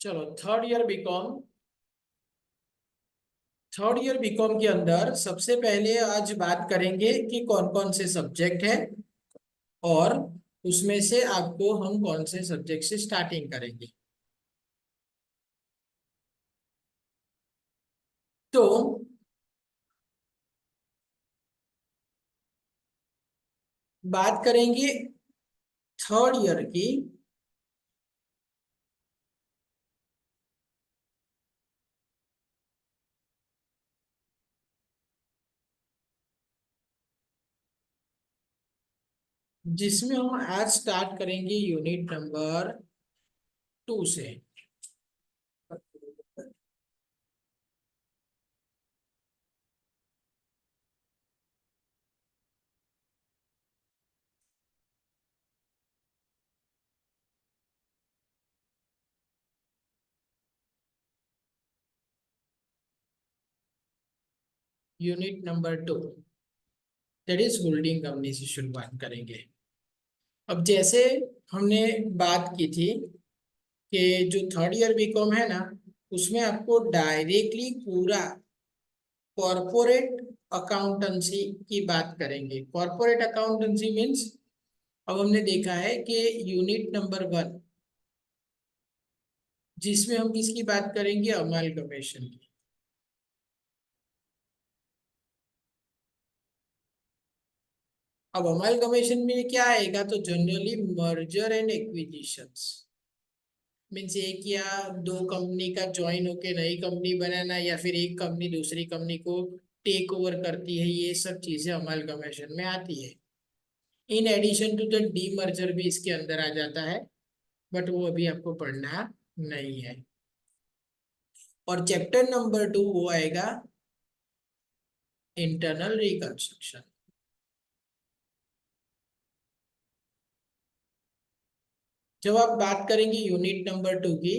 चलो third year BCom के अंदर सबसे पहले आज बात करेंगे कि कौन कौन से सब्जेक्ट है और उसमें से आपको हम कौन से सब्जेक्ट से स्टार्टिंग करेंगे। तो बात करेंगे थर्ड ईयर की। जिसमें हम आज स्टार्ट करेंगे यूनिट नंबर 2 से। Unit number 2 that is holding company से शुरुआत करेंगे। अब जैसे हमने बात की थी कि जो थर्ड ईयर बीकॉम है ना, उसमें आपको डायरेक्टली पूरा कॉरपोरेट अकाउंटेंसी की बात करेंगे। कॉरपोरेट अकाउंटेंसी मीन्स अब हमने देखा है कि यूनिट नंबर 1 जिसमें हम किसकी बात करेंगे, अमालगमेशन की। अब अमालगमेशन में क्या आएगा, तो generally merger and acquisitions means एक या दो कंपनी का ज्वाइन होके नई कंपनी बनाना, या फिर एक कंपनी दूसरी कंपनी को टेक ओवर करती है, ये सब चीजें अमालगमेशन में आती है। In addition to the demerger भी इसके अंदर आ जाता है, बट वो अभी आपको पढ़ना नहीं है। और चैप्टर नंबर 2 वो आएगा इंटरनल रिकंस्ट्रक्शन। जब आप बात करेंगे यूनिट नंबर 2 की,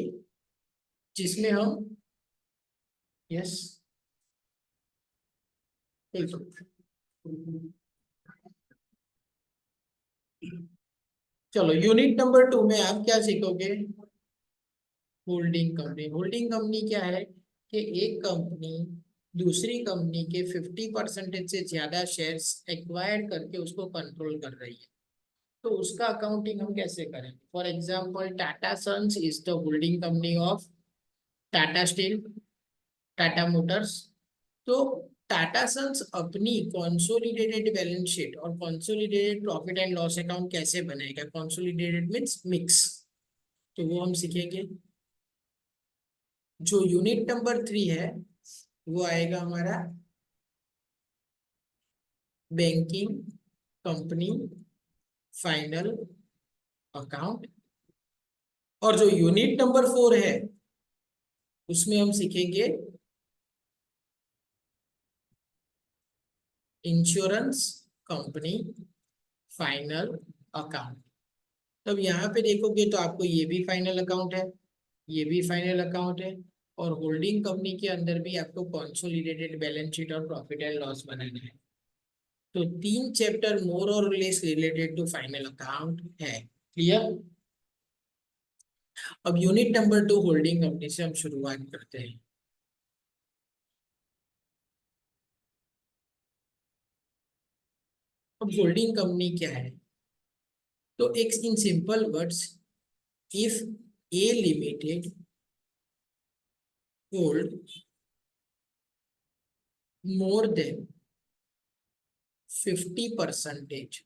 जिसमें हम यस बिल्कुल। चलो यूनिट नंबर 2 में आप क्या सीखोगे, होल्डिंग कंपनी क्या है कि एक कंपनी दूसरी कंपनी के 50% से ज्यादा शेयर्स एक्वायर करके उसको कंट्रोल कर रही है। तो उसका अकाउंटिंग हम कैसे करें। For example Tata Sons is the holding company of Tata Steel, Tata Motors. तो टाटा सन्स अपनी कॉन्सोलिडेटेड बैलेंस शीट और consolidated profit and loss account कैसे बनाएगा। कॉन्सोलिडेटेड मीन्स मिक्स, तो वो हम सीखेंगे। जो यूनिट नंबर 3 है वो आएगा हमारा बैंकिंग कंपनी फाइनल अकाउंट। और जो यूनिट नंबर 4 है उसमें हम सीखेंगे इंश्योरेंस कंपनी फाइनल अकाउंट। तब यहाँ पे देखोगे तो आपको ये भी फाइनल अकाउंट है, ये भी फाइनल अकाउंट है, और होल्डिंग कंपनी के अंदर भी आपको कंसोलिडेटेड बैलेंस शीट और प्रॉफिट एंड लॉस बनाना है। तो 3 chapter more or less related to final account है। क्लियर। अब यूनिट नंबर 2 होल्डिंग कंपनी से हम शुरुआत करते हैं। अब होल्डिंग कंपनी क्या है, तो एक in simple words, if A limited hold more than 50%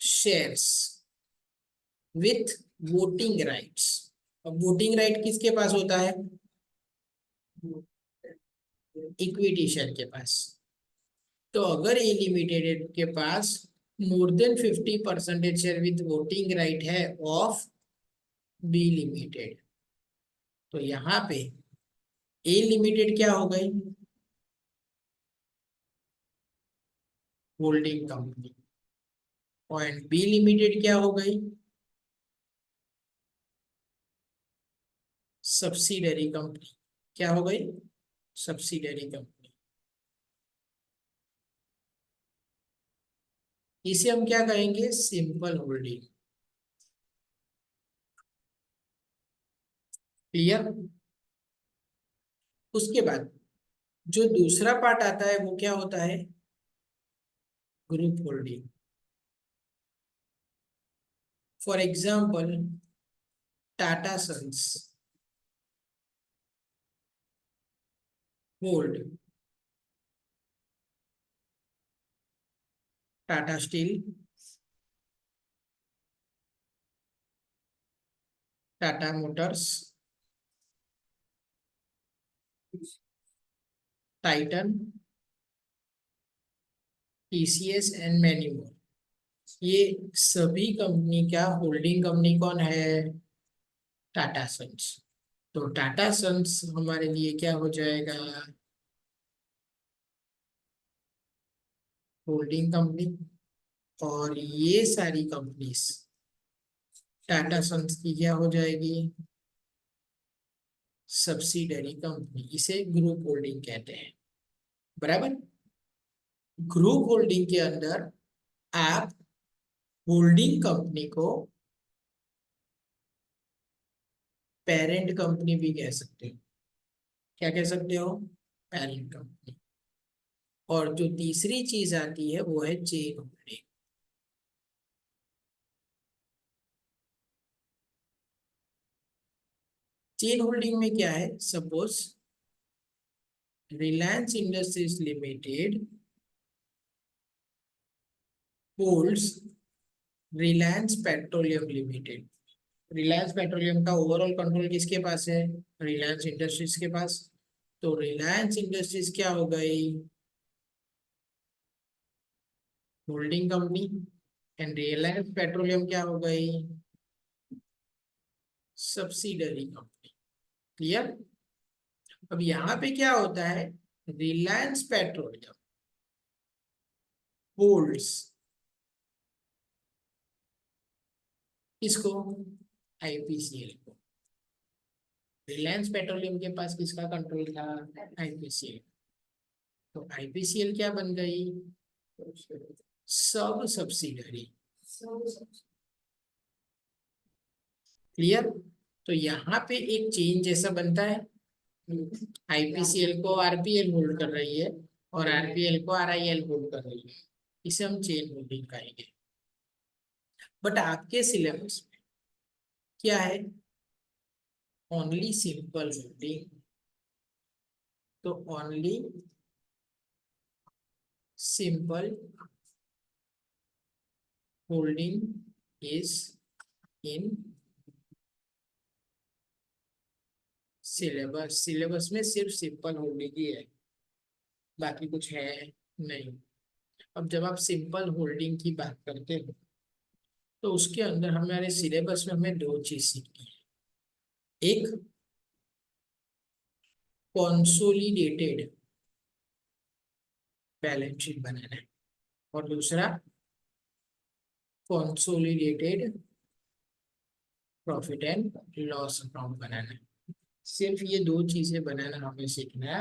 shares with voting rights. अब वोटिंग राइट किसके पास होता है, इक्विटी शेयर के पास। तो अगर ए लिमिटेड के पास more than 50% share with voting right है ऑफ बी लिमिटेड, तो यहाँ पे ए लिमिटेड क्या हो गई, होल्डिंग कंपनी, और बी लिमिटेड क्या हो गई, सब्सिडरी कंपनी। क्या हो गई, सब्सिडरी कंपनी। इसे हम क्या कहेंगे, सिंपल होल्डिंग। क्लियर। उसके बाद जो दूसरा पार्ट आता है वो क्या होता है, group holding. For example Tata Sons hold Tata Steel, Tata Motors, Titan, TCS and many more. ये सभी कंपनी का होल्डिंग कंपनी कौन है, टाटा सन्स। तो टाटा सन्स हमारे लिए क्या हो जाएगा, होल्डिंग कंपनी। और ये सारी कंपनीज टाटा सन्स की क्या हो जाएगी, सब्सिडरी कंपनी। इसे ग्रुप होल्डिंग कहते हैं, बराबर। ग्रुप होल्डिंग के अंदर आप होल्डिंग कंपनी को पेरेंट कंपनी भी कह सकते हो। क्या कह सकते हो, पेरेंट कंपनी। और जो तीसरी चीज आती है वो है चेन होल्डिंग। चेन होल्डिंग में क्या है, suppose Reliance industries limited holds Reliance petroleum limited. Reliance petroleum का ओवरऑल कंट्रोल किसके पास है, रिलायंस इंडस्ट्रीज के पास। तो रिलायंस इंडस्ट्रीज क्या हो गई, holding company. And Reliance petroleum क्या हो गई, सब्सिडरी कंपनी। क्लियर। अब यहाँ पे क्या होता है, रिलायंस पेट्रोलियम होल्ड्स किसको, आईपीसीएल को। रिलायंस पेट्रोलियम के पास किसका कंट्रोल था, आईपीसीएल। तो आईपीसीएल क्या बन गई, सब सब्सिडरी। क्लियर। तो यहाँ पे एक चेन जैसा बनता है, आईपीसीएल को आरपीएल होल्ड कर रही है और आरपीएल को आरआईएल होल्ड कर रही है। इसे हम चेन होल्डिंग कहेंगे। बट आपके सिलेबस में क्या है, ओनली सिंपल होल्डिंग। तो only simple holding is in syllabus. Syllabus में सिर्फ सिंपल होल्डिंग ही है, बाकी कुछ है नहीं। अब जब आप सिंपल होल्डिंग की बात करते हो तो उसके अंदर हमारे सिलेबस में हमें दो चीज सीखनी है। एक कॉन्सोलिडेटेड बैलेंस शीट बनाना है और दूसरा consolidated profit and loss account बनाना है। सिर्फ ये दो चीजें बनाना हमें सीखना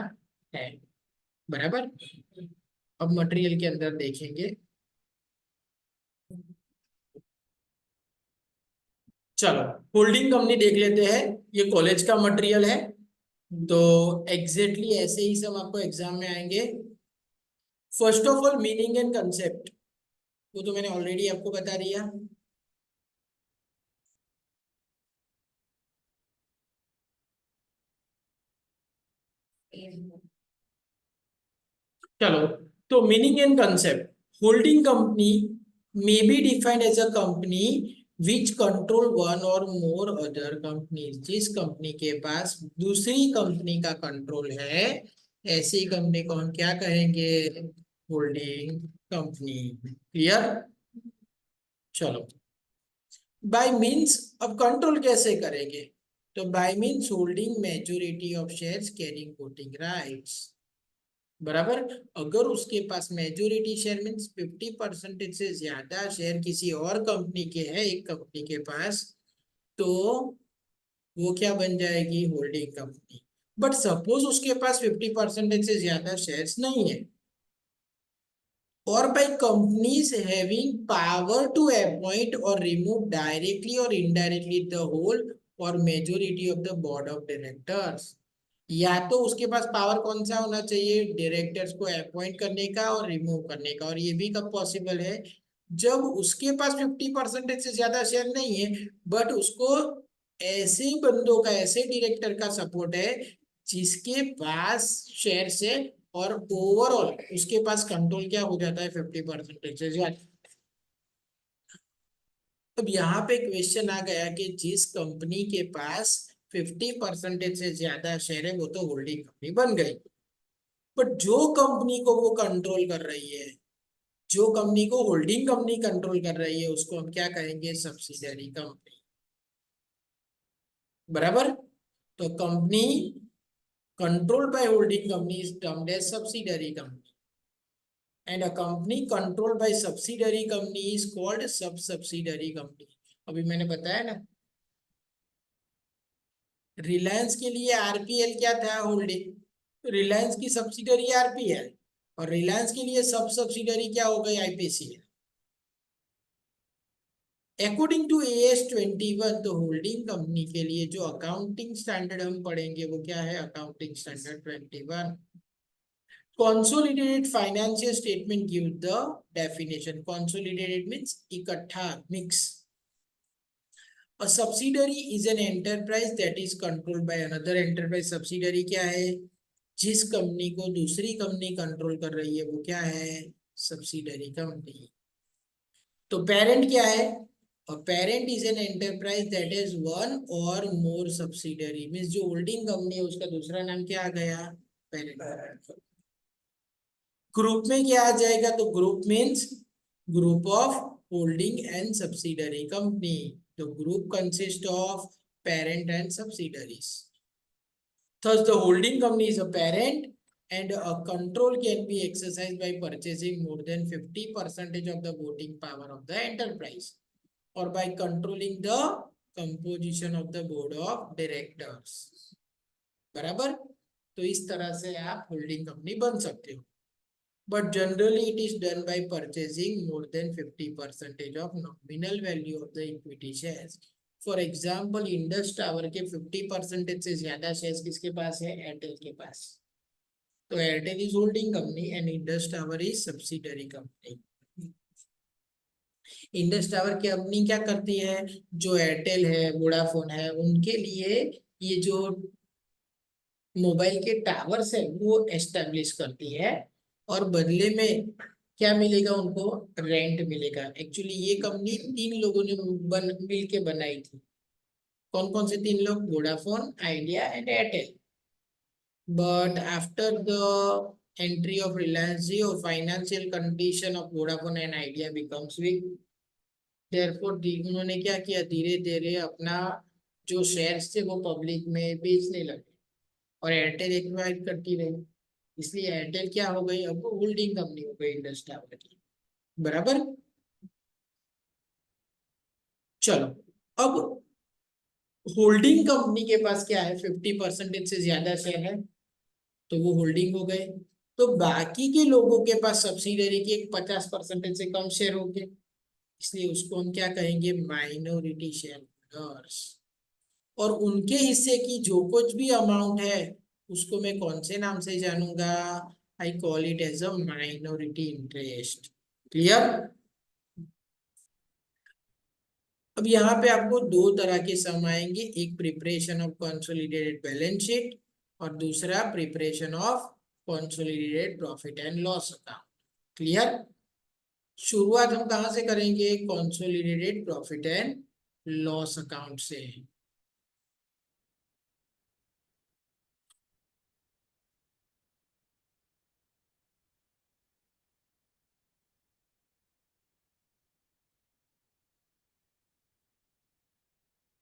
है, बराबर। अब मटेरियल के अंदर देखेंगे। चलो होल्डिंग कंपनी देख लेते हैं, ये कॉलेज का मटेरियल है। तो एग्जैक्टली ऐसे ही सब आपको एग्जाम में आएंगे। First of all meaning and concept, वो तो मैंने ऑलरेडी आपको बता दिया। चलो, तो meaning and concept, holding company may be defined as a company which control one or more other companies। जिस कंपनी के पास दूसरी कंपनी का कंट्रोल है, ऐसी कंपनी को हम क्या कहेंगे, होल्डिंग कंपनी। क्लियर। चलो, बाय मींस, अब कंट्रोल कैसे करेंगे, तो by means holding majority of shares carrying voting rights, बराबर। अगर उसके पास मेजोरिटी शेयर मीन्स 50% से ज्यादा शेयर किसी और कंपनी के है, एक कंपनी के पास, तो वो क्या बन जाएगी, होल्डिंग कंपनी। बट सपोज उसके पास 50% से ज्यादा शेयर्स नहीं है, और by companies having power to appoint or remove directly or indirectly the whole or majority of the board of directors. या तो उसके पास पावर कौन सा होना चाहिए, डायरेक्टर्स को अपॉइंट करने का और रिमूव करने का। और ये भी कब पॉसिबल है, जब उसके पास 50% से ज्यादा शेयर नहीं है, बट उसको ऐसे बंदों का, ऐसे डायरेक्टर का सपोर्ट है जिसके पास शेयर से, और ओवरऑल उसके पास कंट्रोल क्या हो जाता है 50% से ज्यादा। अब यहाँ पे क्वेश्चन आ गया कि जिस कंपनी के पास 50% से ज्यादा शेयर है वो तो होल्डिंग कंपनी बन गई, बट जो कंपनी को वो कंट्रोल कर रही है, जो कंपनी को होल्डिंग कंपनी कंट्रोल कर रही है, उसको हम क्या कहेंगे, सब्सिडियरी कंपनी। बराबर। तो company controlled by holding company is termed as subsidiary company, and a company controlled by subsidiary company is called sub subsidiary company. अभी मैंने बताया ना, रिलायंस के लिए आरपीएल क्या था, होल्डिंग। रिलायंस की सब्सिडियरी आरपीएल, और रिलायंस के लिए सब सब्सिडियरी क्या हो गई, आईपीसीएल। अकॉर्डिंग टू एएस 21, तो होल्डिंग कंपनी के लिए जो अकाउंटिंग स्टैंडर्ड हम पढ़ेंगे वो क्या है, accounting standard 21। consolidated financial statement give the definition। consolidated means इकट्ठा, mix। A subsidiary is an enterprise that is controlled by another enterprise। subsidiary क्या है, जिस कंपनी को दूसरी कंपनी कंट्रोल कर रही है वो क्या है, सब्सिडरी कंपनी। तो पेरेंट क्या है, parent is an enterprise that is one और मोर सब्सिडरी। मीन्स जो होल्डिंग कंपनी है उसका दूसरा नाम क्या आ गया, पेरेंट। ग्रुप में क्या आ जाएगा, तो group means group of holding and subsidiary company. तो group consist of parent and subsidiaries. Thus, the holding company is a parent, and a control can be exercised by purchasing more than 50% of the voting power of the enterprise, or by controlling the composition of the board of directors। बराबर। तो इस तरह से आप holding company बन सकते हो, but generally it is done by purchasing more than 50% of nominal value of the equity shares। For example Indus tower के 50% से ज्यादा शेयर्स किसके पास है, एयरटेल के पास। तो Airtel is holding company and Indus tower is subsidiary company. Indus tower की company क्या करती है, जो एयरटेल है, वोडाफोन है, उनके लिए ये जो मोबाइल के टावर्स है वो एस्टेब्लिश करती है, और बदले में क्या मिलेगा उनको, रेंट मिलेगा। एक्चुअली ये कंपनी 3 लोगों ने मिल के बनाई थी। कौन कौन से 3 लोग, Vodafone, idea and Airtel. But after the entry of Reliance Jio, financial condition of Vodafone and Idea becomes weak। therefore उन्होंने क्या किया, धीरे धीरे अपना जो शेयर्स थे वो पब्लिक में बेचने लगे, और एयरटेल एक्वायर करती रही। इसलिए एयरटेल क्या हो गई, अब होल्डिंग कंपनी हो गई इंडस टावर की। बराबर। चलो, अब होल्डिंग कंपनी के पास क्या है, 50% से ज्यादा शेयर है, तो वो होल्डिंग हो गए। तो बाकी के लोगों के पास सब्सिडरी के 50% से कम शेयर होंगे, इसलिए उसको हम क्या कहेंगे, माइनॉरिटी शेयर होल्डर्स। और उनके हिस्से की जो कुछ भी अमाउंट है उसको मैं कौन से नाम से जानूंगा, I call it as a minority interest. Clear. अब यहाँ पे आपको 2 तरह के सम आएंगे, एक preparation of consolidated balance sheet, और दूसरा preparation of consolidated profit and loss account. Clear. शुरुआत हम कहाँ से करेंगे, consolidated profit and loss account से।